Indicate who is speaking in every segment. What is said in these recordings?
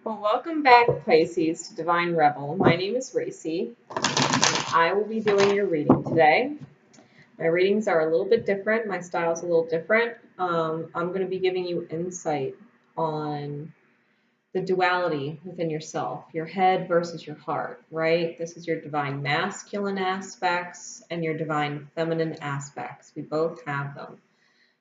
Speaker 1: Well, welcome back, Pisces, to Divine Rebel. My name is Racy. I will be doing your reading today. My readings are a little bit different. My style is a little different. I'm going to be giving you insight on the duality within yourself, your head versus your heart, right? This is your divine masculine aspects and your divine feminine aspects. We both have them.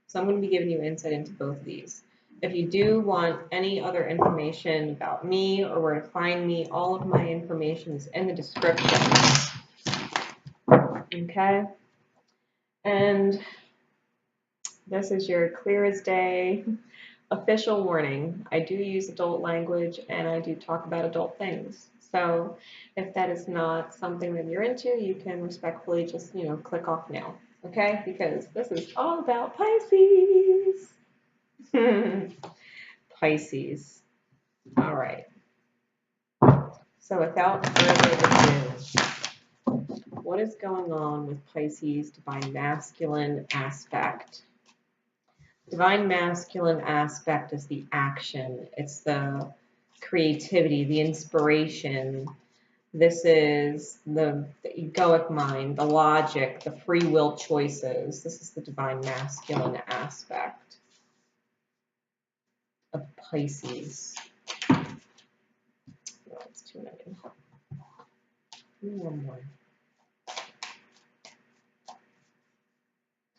Speaker 1: So I'm going to be giving you insight into both of these. If you do want any other information about me or where to find me, all of my information is in the description. Okay? And this is your clear as day official warning. I do use adult language and I do talk about adult things. So if that is not something that you're into, you can respectfully just, click off now. Okay? Because this is all about Pisces. Pisces. All right. So without further ado, what is going on with Pisces divine masculine aspect? Divine masculine aspect is the action. It's the creativity, the inspiration. This is the egoic mind, the logic, the free will choices. This is the divine masculine aspect of Pisces. Oh, it's too many. One more.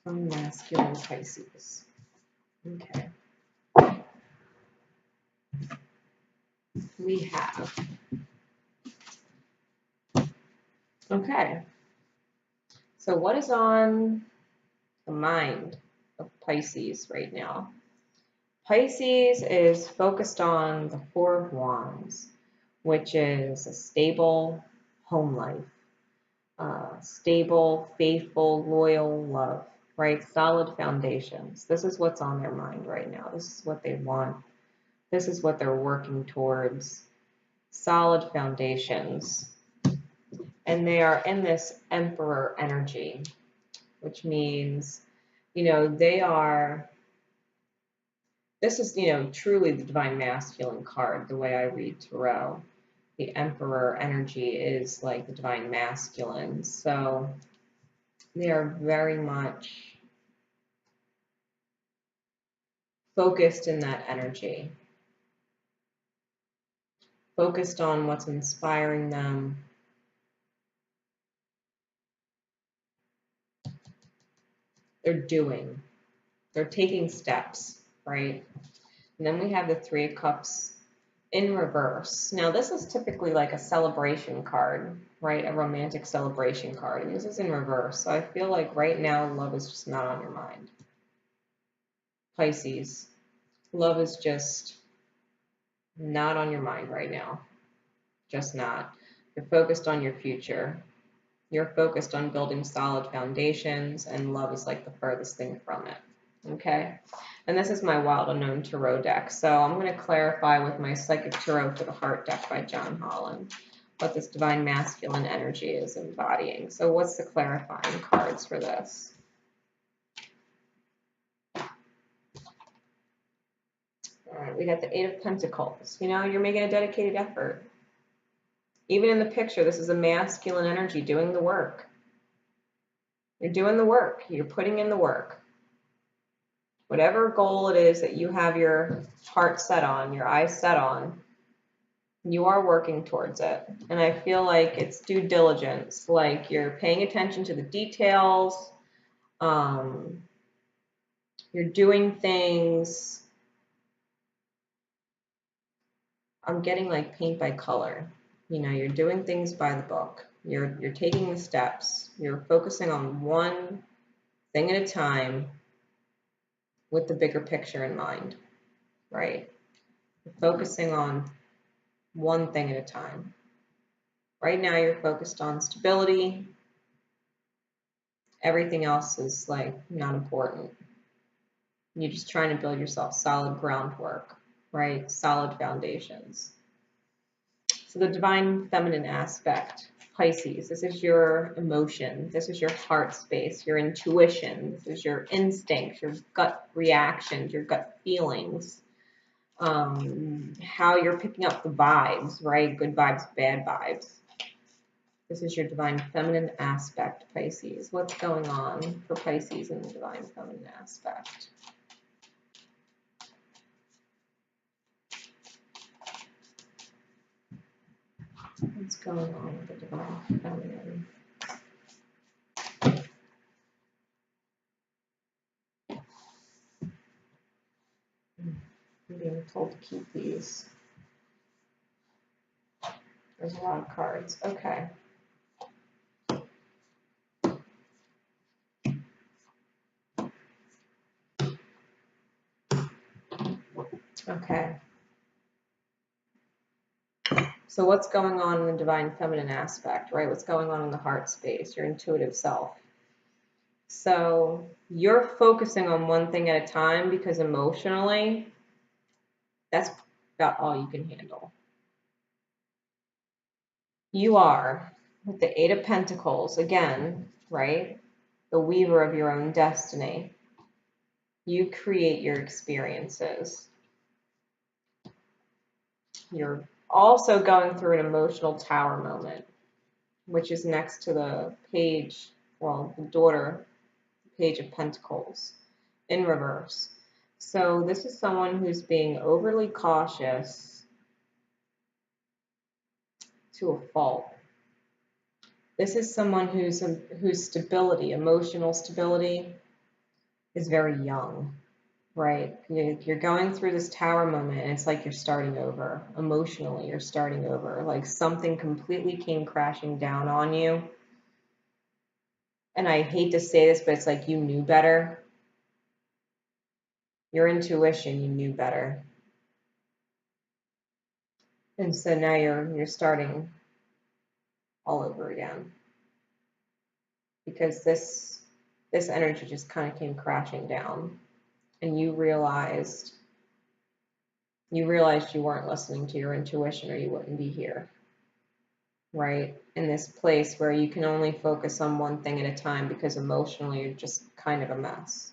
Speaker 1: Divine masculine Pisces. Okay. We have. Okay. So what is on the mind of Pisces right now? Pisces is focused on the Four of Wands, which is a stable home life, stable, faithful, loyal love, right? Solid foundations. This is what's on their mind right now. This is what they want. This is what they're working towards. Solid foundations. And they are in this Emperor energy, which means, they are. This is, truly the divine masculine card, the way I read Tarot. The Emperor energy is like the divine masculine. So they are very much focused in that energy. Focused on what's inspiring them. They're doing. They're taking steps, right? And then we have the Three of Cups in reverse. Now, this is typically like a celebration card, right? A romantic celebration card. And this is in reverse. So I feel like right now, love is just not on your mind. Pisces, love is just not on your mind right now. Just not. You're focused on your future. You're focused on building solid foundations, and love is like the furthest thing from it. Okay? And this is my Wild Unknown Tarot deck. So I'm going to clarify with my Psychic Tarot for the Heart deck by John Holland what this divine masculine energy is embodying. So what's the clarifying cards for this? All right, we got the Eight of Pentacles. You're making a dedicated effort. Even in the picture, this is a masculine energy doing the work. You're doing the work. You're putting in the work. Whatever goal it is that you have your heart set on, your eyes set on, you are working towards it. And I feel like it's due diligence. Like you're paying attention to the details. You're doing things. I'm getting like paint by color. You're doing things by the book. You're taking the steps. You're focusing on one thing at a time with the bigger picture in mind, right? You're focusing on one thing at a time. Right now you're focused on stability. Everything else is like not important. You're just trying to build yourself solid groundwork, right? Solid foundations. So the divine feminine aspect, Pisces, this is your emotion. This is your heart space, your intuition. This is your instinct, your gut reactions, your gut feelings. how you're picking up the vibes, right? Good vibes, bad vibes. This is your divine feminine aspect, Pisces. What's going on for Pisces in the divine feminine aspect? What's going on with the divine feminine? I'm being told to keep these. There's a lot of cards. Okay. Okay. So what's going on in the divine feminine aspect, right? What's going on in the heart space, your intuitive self? So you're focusing on one thing at a time because emotionally, that's about all you can handle. You are, with the Eight of Pentacles, again, right? The weaver of your own destiny. You create your experiences. You're also going through an emotional tower moment, which is next to the page, well, the daughter, Page of Pentacles, in reverse. So this is someone who's being overly cautious to a fault. This is someone whose stability, emotional stability, is very young, right? You're going through this tower moment and it's like you're starting over. Emotionally, you're starting over. Like something completely came crashing down on you. And I hate to say this, but it's like you knew better. Your intuition, you knew better. And so now you're starting all over again. Because this energy just kind of came crashing down. And you realized you weren't listening to your intuition or you wouldn't be here, right? In this place where you can only focus on one thing at a time because emotionally you're just kind of a mess.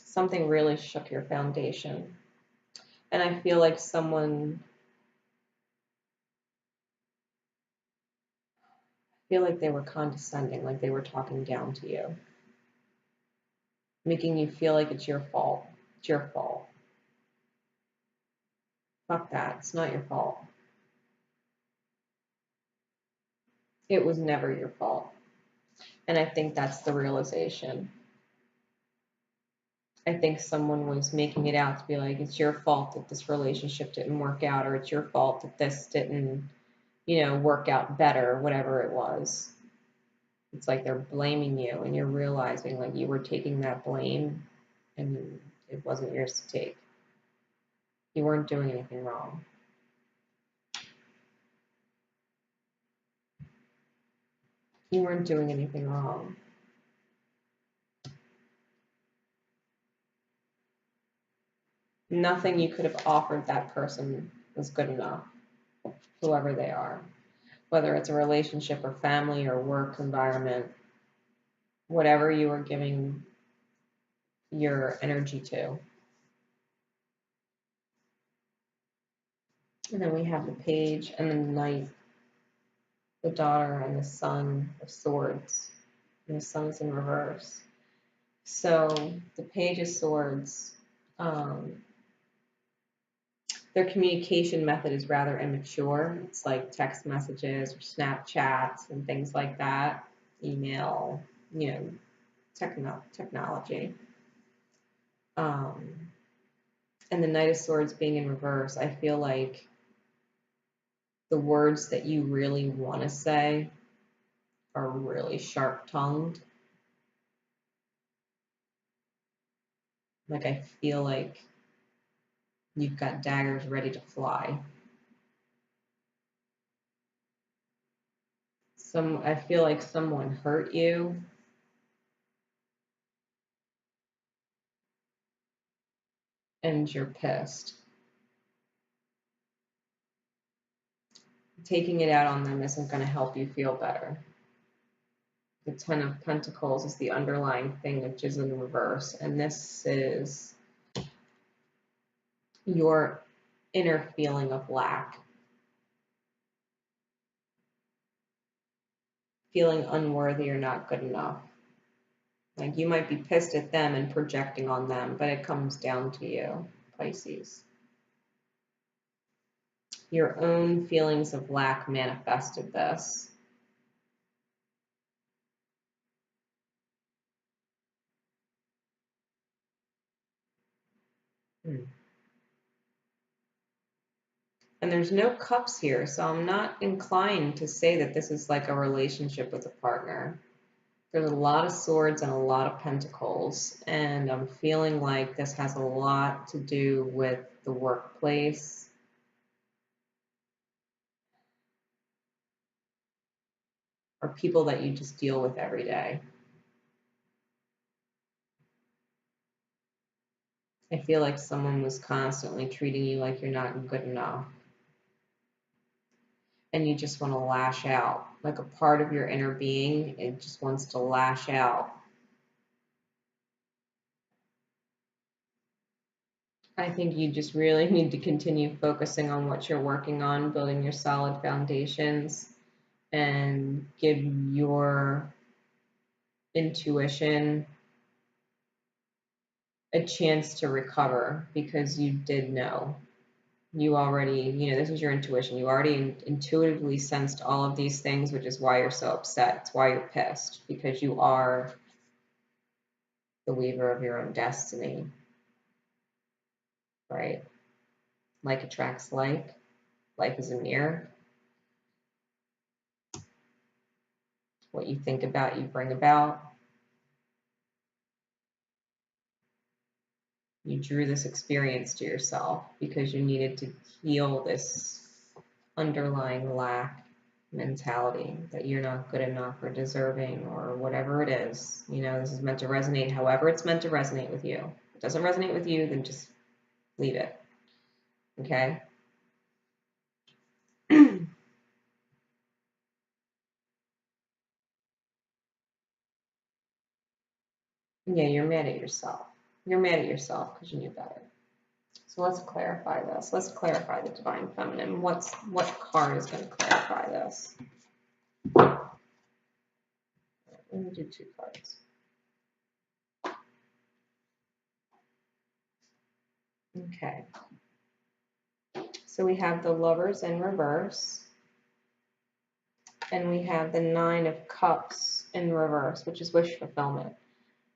Speaker 1: Something really shook your foundation. And I feel like they were condescending, like they were talking down to you, making you feel like it's your fault. It's your fault. Fuck that. It's not your fault. It was never your fault. And I think that's the realization. I think someone was making it out to be like, it's your fault that this relationship didn't work out, or it's your fault that this didn't, work out better, whatever it was. It's like they're blaming you and you're realizing like you were taking that blame and it wasn't yours to take. You weren't doing anything wrong. You weren't doing anything wrong. Nothing you could have offered that person was good enough, whoever they are. Whether it's a relationship or family or work environment, whatever you were giving your energy to. And then we have the Page and the Knight, the daughter and the Son of Swords. And the Sun is in reverse. So the Page of Swords, their communication method is rather immature. It's like text messages or Snapchats and things like that, email, technology. And the Knight of Swords being in reverse, I feel like the words that you really want to say are really sharp-tongued. Like I feel like you've got daggers ready to fly. I feel like someone hurt you. And you're pissed. Taking it out on them isn't going to help you feel better. The Ten of Pentacles is the underlying thing, which is in reverse. And this is your inner feeling of lack. Feeling unworthy or not good enough. Like you might be pissed at them and projecting on them, but it comes down to you, Pisces. Your own feelings of lack manifested this. And there's no cups here, so I'm not inclined to say that this is like a relationship with a partner. There's a lot of swords and a lot of pentacles, and I'm feeling like this has a lot to do with the workplace. Or people that you just deal with every day. I feel like someone was constantly treating you like you're not good enough. And you just want to lash out. Like a part of your inner being, it just wants to lash out. I think you just really need to continue focusing on what you're working on, building your solid foundations, and give your intuition a chance to recover, because you did know. You already, this is your intuition. You already intuitively sensed all of these things, which is why you're so upset. It's why you're pissed, because you are the weaver of your own destiny, right? Like attracts like. Life is a mirror. What you think about, you bring about. You drew this experience to yourself because you needed to heal this underlying lack mentality that you're not good enough or deserving or whatever it is. This is meant to resonate however it's meant to resonate with you. If it doesn't resonate with you, then just leave it. Okay? Yeah, you're mad at yourself. You're mad at yourself because you knew better. So let's clarify this. Let's clarify the Divine Feminine. What card is going to clarify this? Let me do 2 cards. Okay. So we have the Lovers in reverse. And we have the 9 of Cups in reverse, which is wish fulfillment.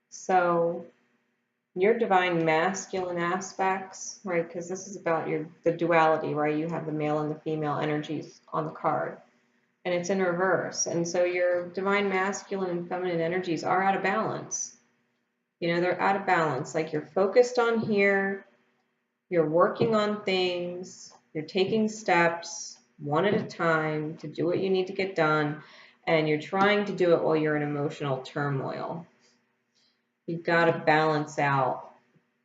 Speaker 1: So your divine masculine aspects, right? Because this is about the duality, right? You have the male and the female energies on the card. And it's in reverse. And so your divine masculine and feminine energies are out of balance. They're out of balance. Like you're focused on here, you're working on things, you're taking steps one at a time to do what you need to get done, and you're trying to do it while you're in emotional turmoil. You've got to balance out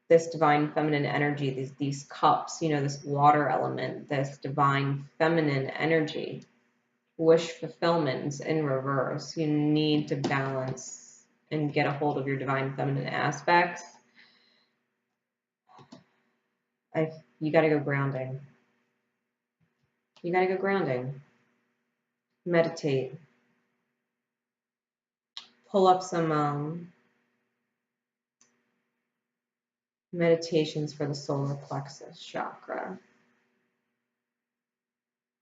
Speaker 1: this divine feminine energy, these cups, this water element, this divine feminine energy. Wish fulfillment is in reverse. You need to balance and get a hold of your divine feminine aspects. You got to go grounding. You got to go grounding. Meditate. Pull up some meditations for the solar plexus chakra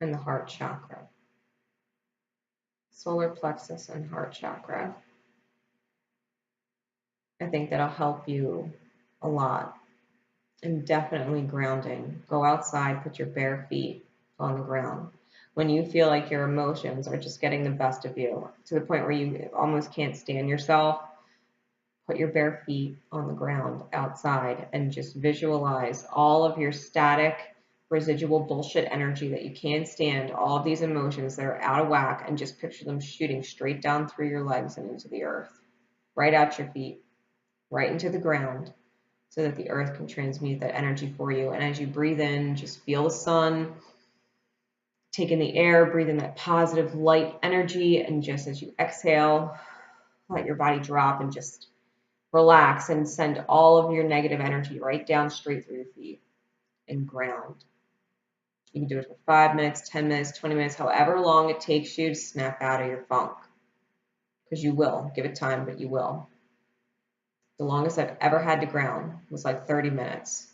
Speaker 1: and the heart chakra. Solar plexus and heart chakra. I think that'll help you a lot. And definitely grounding. Go outside, put your bare feet on the ground. When you feel like your emotions are just getting the best of you, to the point where you almost can't stand yourself, put your bare feet on the ground outside and just visualize all of your static, residual bullshit energy that you can't stand, all of these emotions that are out of whack, and just picture them shooting straight down through your legs and into the earth, right at your feet, right into the ground, so that the earth can transmute that energy for you. And as you breathe in, just feel the sun, take in the air, breathe in that positive light energy, and just as you exhale, let your body drop and just relax and send all of your negative energy right down straight through your feet and ground. You can do it for 5 minutes, 10 minutes, 20 minutes, however long it takes you to snap out of your funk. Because you will. Give it time, but you will. The longest I've ever had to ground was like 30 minutes.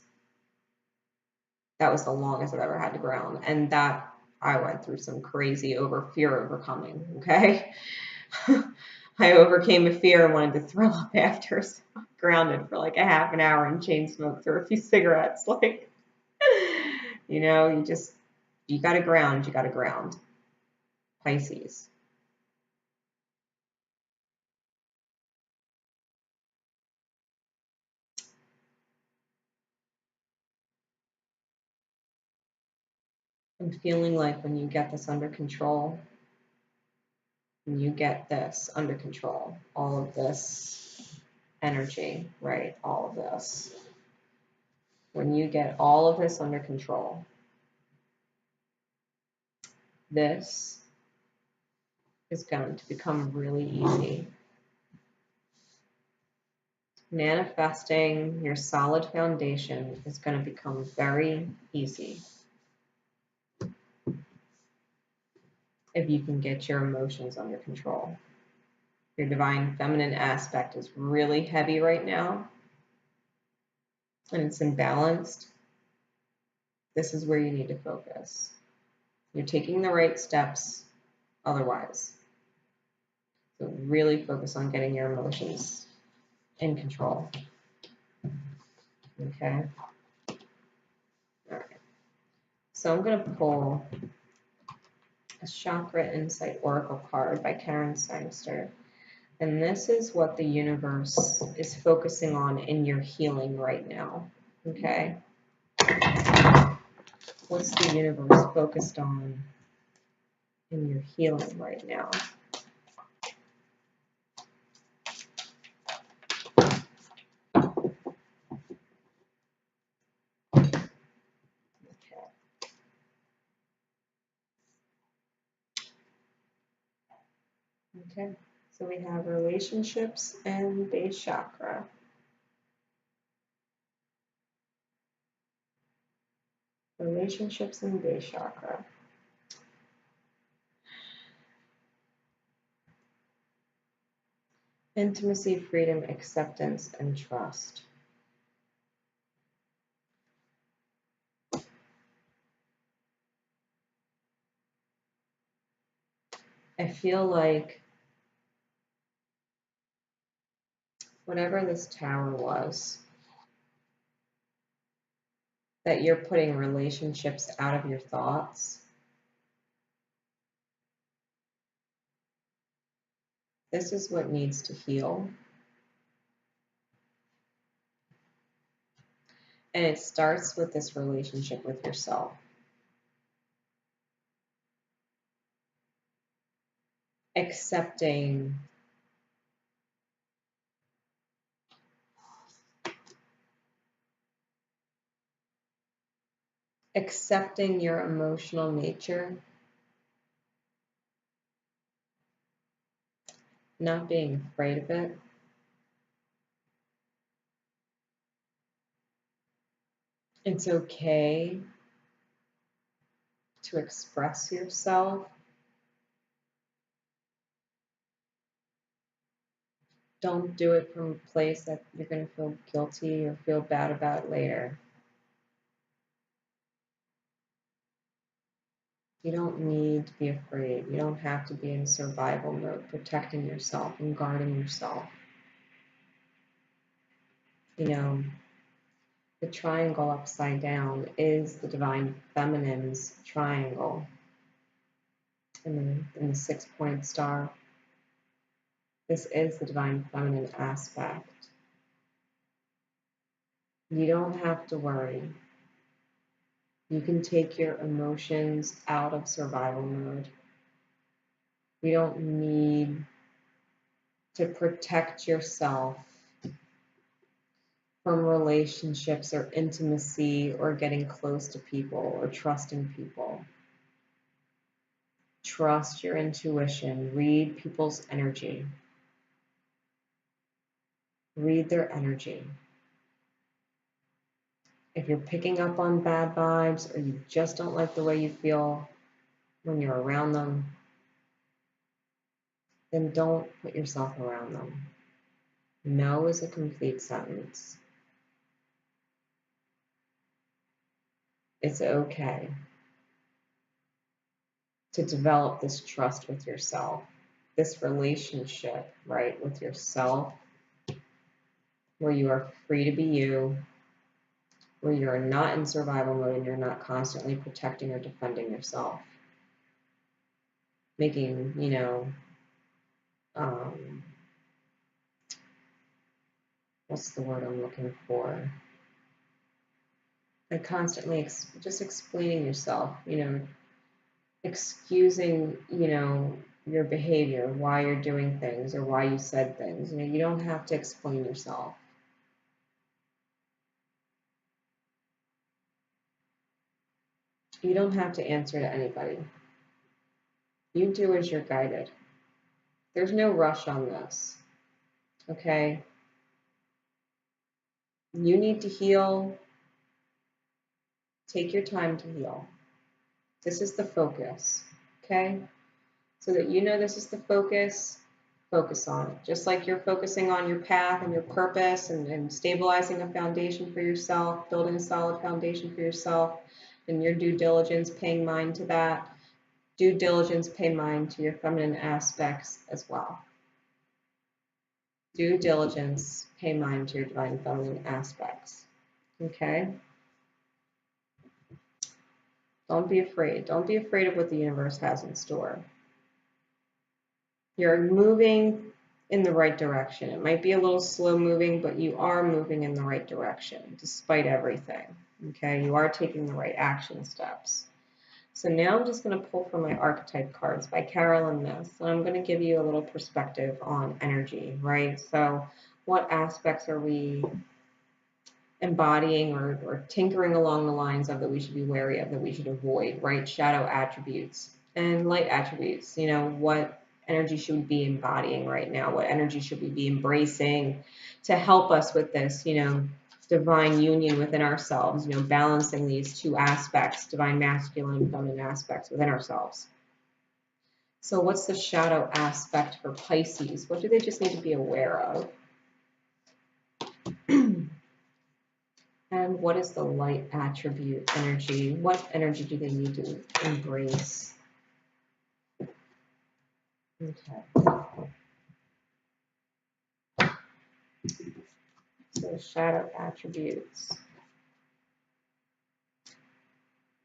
Speaker 1: That was the longest I've ever had to ground. And that I went through some crazy fear overcoming, okay? I overcame a fear and wanted to throw up after, so I grounded for like a half an hour and chain smoked through a few cigarettes. Like, you know, you gotta ground, you gotta ground. Pisces. I'm feeling like when you get this under control, when you get this under control, all of this energy, right? All of this. When you get all of this under control, this is going to become really easy. Manifesting your solid foundation is going to become very easy if you can get your emotions under control. Your divine feminine aspect is really heavy right now, and it's imbalanced. This is where you need to focus. You're taking the right steps otherwise. So really focus on getting your emotions in control. Okay? All right. So I'm going to pull a Chakra Insight Oracle card by Karen Sangster. And this is what the universe is focusing on in your healing right now. Okay? What's the universe focused on in your healing right now? Okay, so we have relationships and base chakra. Relationships and base chakra. Intimacy, freedom, acceptance, and trust. I feel like whatever this tower was, that you're putting relationships out of your thoughts. This is what needs to heal. And it starts with this relationship with yourself. Accepting your emotional nature, not being afraid of it. It's okay to express yourself. Don't do it from a place that you're going to feel guilty or feel bad about later. You don't need to be afraid. You don't have to be in survival mode, protecting yourself and guarding yourself. You know, the triangle upside down is the divine feminine's triangle in the 6-point star. This is the divine feminine aspect. You don't have to worry. You can take your emotions out of survival mode. You don't need to protect yourself from relationships or intimacy or getting close to people or trusting people. Trust your intuition. Read people's energy. Read their energy. If you're picking up on bad vibes or you just don't like the way you feel when you're around them, then don't put yourself around them. No is a complete sentence. It's okay to develop this trust with yourself, this relationship, right, with yourself, where you are free to be you, where you're not in survival mode and you're not constantly protecting or defending yourself. Making, what's the word I'm looking for? Like constantly just explaining yourself, excusing, your behavior, why you're doing things or why you said things. You don't have to explain yourself. You don't have to answer to anybody. You do as you're guided. There's no rush on this, okay? You need to heal. Take your time to heal. This is the focus, okay? So that you know this is the focus, focus on it. Just like you're focusing on your path and your purpose and stabilizing a foundation for yourself, building a solid foundation for yourself, and your due diligence, paying mind to that. Due diligence, pay mind to your feminine aspects as well. Due diligence, pay mind to your divine feminine aspects. Okay? Don't be afraid. Don't be afraid of what the universe has in store. You're moving in the right direction. It might be a little slow moving, but you are moving in the right direction despite everything. Okay? You are taking the right action steps. So now I'm just going to pull from my archetype cards by Carolyn Miss, and I'm going to give you a little perspective on energy, right? So what aspects are we embodying or tinkering along the lines of that we should be wary of, that we should avoid, right? Shadow attributes and light attributes. What energy should we be embodying right now? What energy should we be embracing to help us with this, divine union within ourselves, balancing these two aspects, divine masculine and feminine aspects within ourselves. So what's the shadow aspect for Pisces? What do they just need to be aware of? And what is the light attribute energy? What energy do they need to embrace? Okay. So shadow attributes.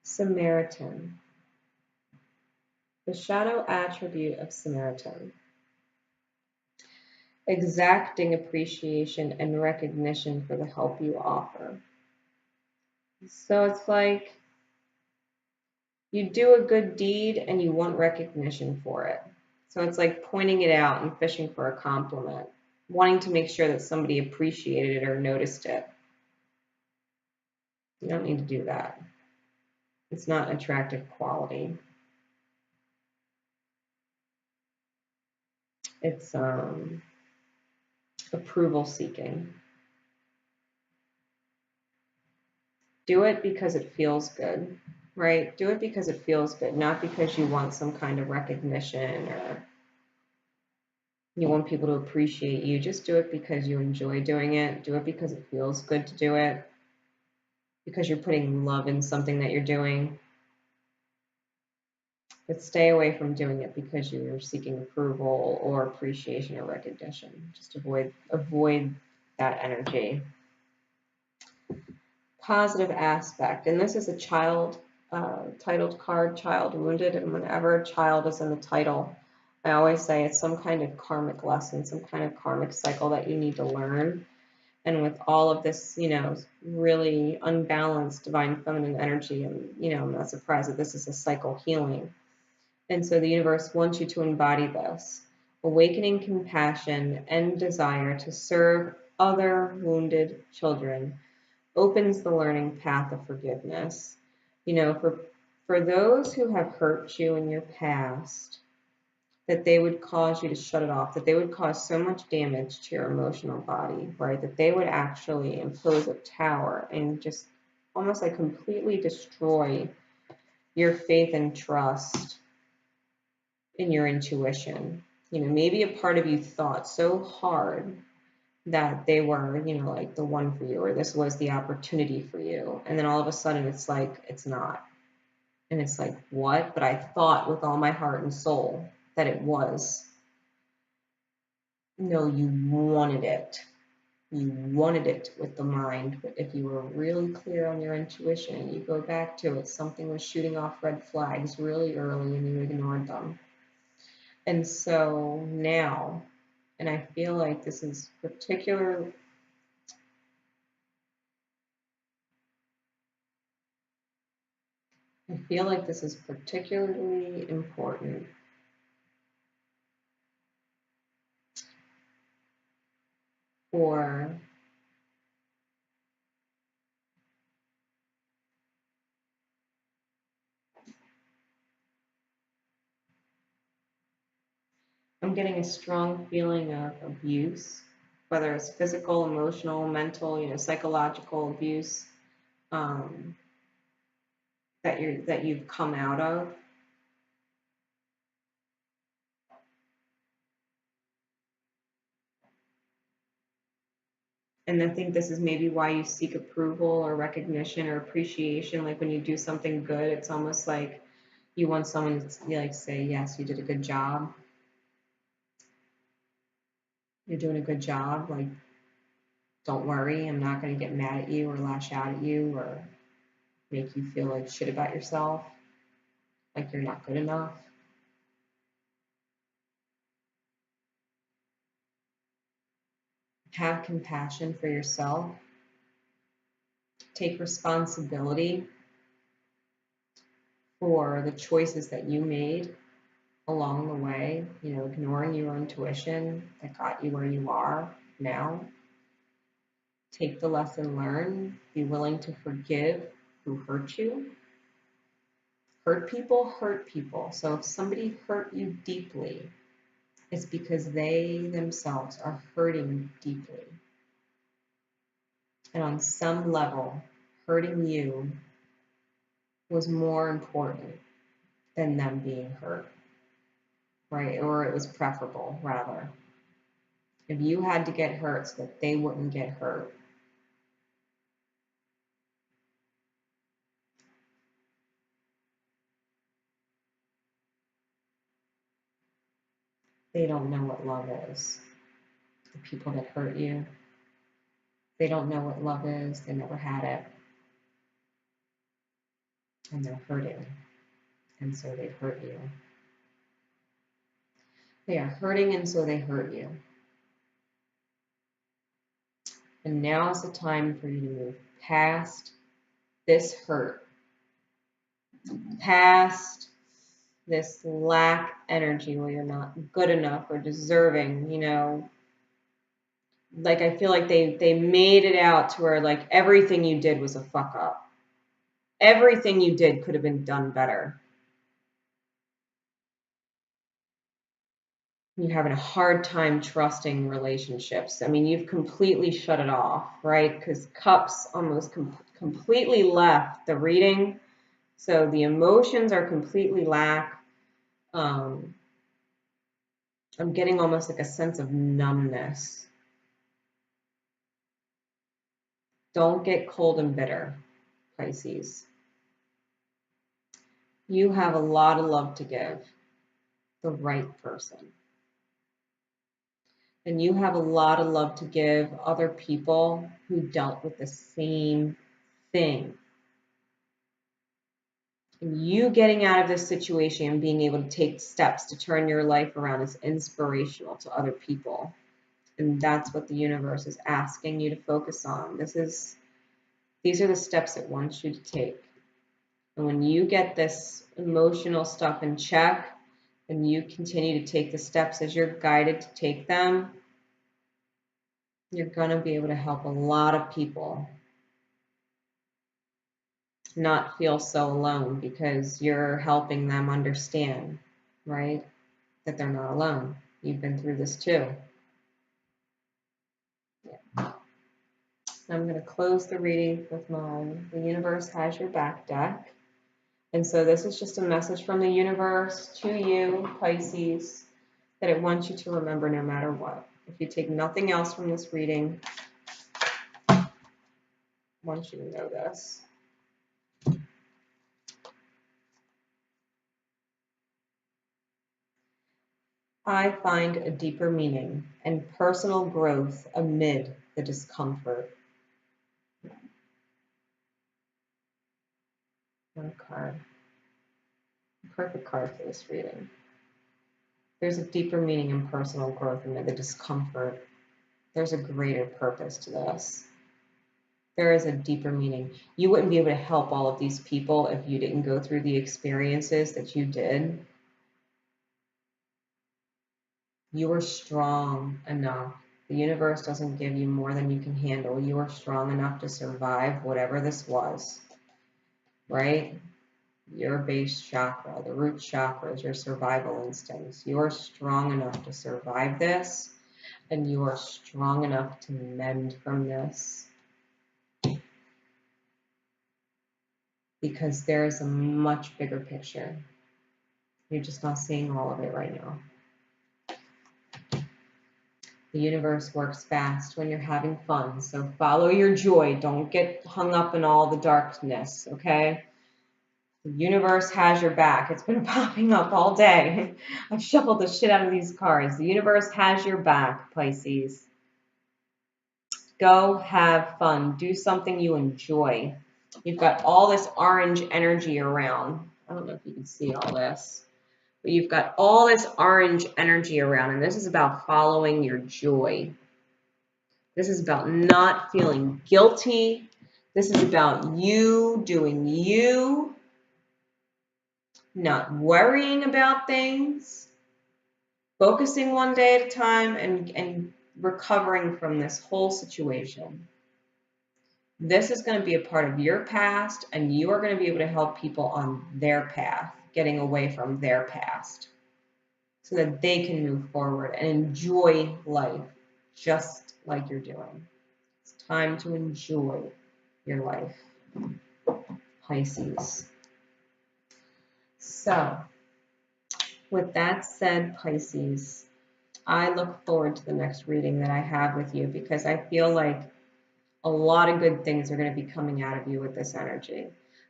Speaker 1: Samaritan. The shadow attribute of Samaritan. Exacting appreciation and recognition for the help you offer. So it's like you do a good deed and you want recognition for it. So it's like pointing it out and fishing for a compliment, wanting to make sure that somebody appreciated it or noticed it. You don't need to do that. It's not an attractive quality. It's approval seeking. Do it because it feels good, right? Do it because it feels good, not because you want some kind of recognition or you want people to appreciate you. Just do it because you enjoy doing it. Do it because it feels good to do it, because you're putting love in something that you're doing. But stay away from doing it because you're seeking approval or appreciation or recognition. Just avoid that energy. Positive aspect, and this is a child titled card, child wounded, and whenever a child is in the title, I always say it's some kind of karmic lesson, some kind of karmic cycle that you need to learn. And with all of this, really unbalanced divine feminine energy, and I'm not surprised that this is a cycle healing. And so the universe wants you to embody this, awakening compassion and desire to serve other wounded children opens the learning path of that they would cause you to shut it off, that they would cause so much damage to your emotional body, right? That they would actually impose a tower and just almost like completely destroy your faith and trust in your intuition. You know, maybe a part of you thought so hard that they were, you know, like the one for you, or this was the opportunity for you. And then all of a sudden it's like, it's not. And it's like, what? But I thought with all my heart and soul that it was. No, you wanted it. You wanted it with the mind. But if you were really clear on your intuition and you go back to it, something was shooting off red flags really early and you ignored them. And so now, and I feel like this is particularly important for I'm getting a strong feeling of abuse, whether it's physical, emotional, mental, you know, psychological abuse, um, that you've come out of. And I think this is maybe why you seek approval or recognition or appreciation. Like when you do something good, it's almost like you want someone to like say, yes, you did a good job. You're doing a good job. Like, don't worry, I'm not going to get mad at you or lash out at you or make you feel like shit about yourself, like you're not good enough. Have compassion for yourself. Take responsibility for the choices that you made along the way, you know, ignoring your intuition that got you where you are now. Take the lesson learned, be willing to forgive who hurt you. Hurt people hurt people. So if somebody hurt you deeply, it's because they themselves are hurting deeply. And on some level, hurting you was more important than them being hurt, right? Or it was preferable, rather. If you had to get hurt so that they wouldn't get hurt, they don't know what love is. The people that hurt you, they don't know what love is. They never had it. And they're hurting. And so they hurt you. They are hurting and so they hurt you. And now is the time for you to move past this hurt, past this lack energy where you're not good enough or deserving, you know. Like I feel like they made it out to where like everything you did was a fuck up. Everything you did could have been done better. You're having a hard time trusting relationships. I mean, you've completely shut it off, right? Because cups almost completely left the reading. So the emotions are completely lack. I'm getting almost like a sense of numbness. Don't get cold and bitter, Pisces. You have a lot of love to give the right person. And you have a lot of love to give other people who dealt with the same thing. And you getting out of this situation and being able to take steps to turn your life around is inspirational to other people. And that's what the universe is asking you to focus on. These are the steps it wants you to take. And when you get this emotional stuff in check and you continue to take the steps as you're guided to take them, you're going to be able to help a lot of people not feel so alone because you're helping them understand, right? that they're not alone. You've been through this too. Yeah. I'm going to close the reading with my The Universe Has Your Back deck. And so this is just a message from the universe to you, Pisces, that it wants you to remember no matter what. If you take nothing else from this reading, I want you to know this. I find a deeper meaning and personal growth amid the discomfort. One card. Perfect card for this reading. There's a deeper meaning and personal growth amid the discomfort. There's a greater purpose to this. There is a deeper meaning. You wouldn't be able to help all of these people if you didn't go through the experiences that you did. You are strong enough. The universe doesn't give you more than you can handle. You are strong enough to survive whatever this was, right? Your base chakra, the root chakras, your survival instincts. You are strong enough to survive this, and you are strong enough to mend from this. Because there is a much bigger picture. You're just not seeing all of it right now. The universe works fast when you're having fun, so follow your joy. Don't get hung up in all the darkness, okay? The universe has your back. It's been popping up all day. I've shuffled the shit out of these cards. The universe has your back, Pisces. Go have fun. Do something you enjoy. You've got all this orange energy around. I don't know if you can see all this. But you've got all this orange energy around, and this is about following your joy. This is about not feeling guilty. This is about you doing you, not worrying about things, focusing one day at a time, and recovering from this whole situation. This is going to be a part of your past, and you are going to be able to help people on their path, getting away from their past, so that they can move forward and enjoy life just like you're doing. It's time to enjoy your life, Pisces. So, with that said, Pisces, I look forward to the next reading that I have with you, because I feel like a lot of good things are going to be coming out of you with this energy.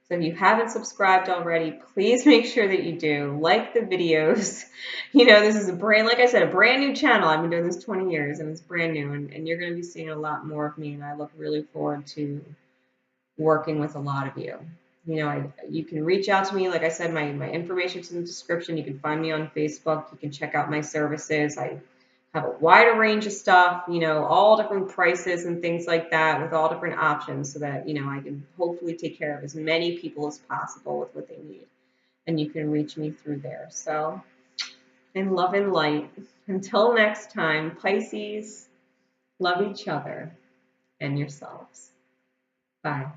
Speaker 1: So if you haven't subscribed already, please make sure that you do. Like the videos. You know, this is like I said, a brand new channel. I've been doing this 20 years, and it's brand new, and you're going to be seeing a lot more of me, and I look really forward to working with a lot of you. You know, you can reach out to me. Like I said, my information's in the description. You can find me on Facebook. You can check out my services. I have a wider range of stuff, you know, all different prices and things like that, with all different options, so that, you know, I can hopefully take care of as many people as possible with what they need. And you can reach me through there. So, in love and light, until next time, Pisces, love each other and yourselves. Bye.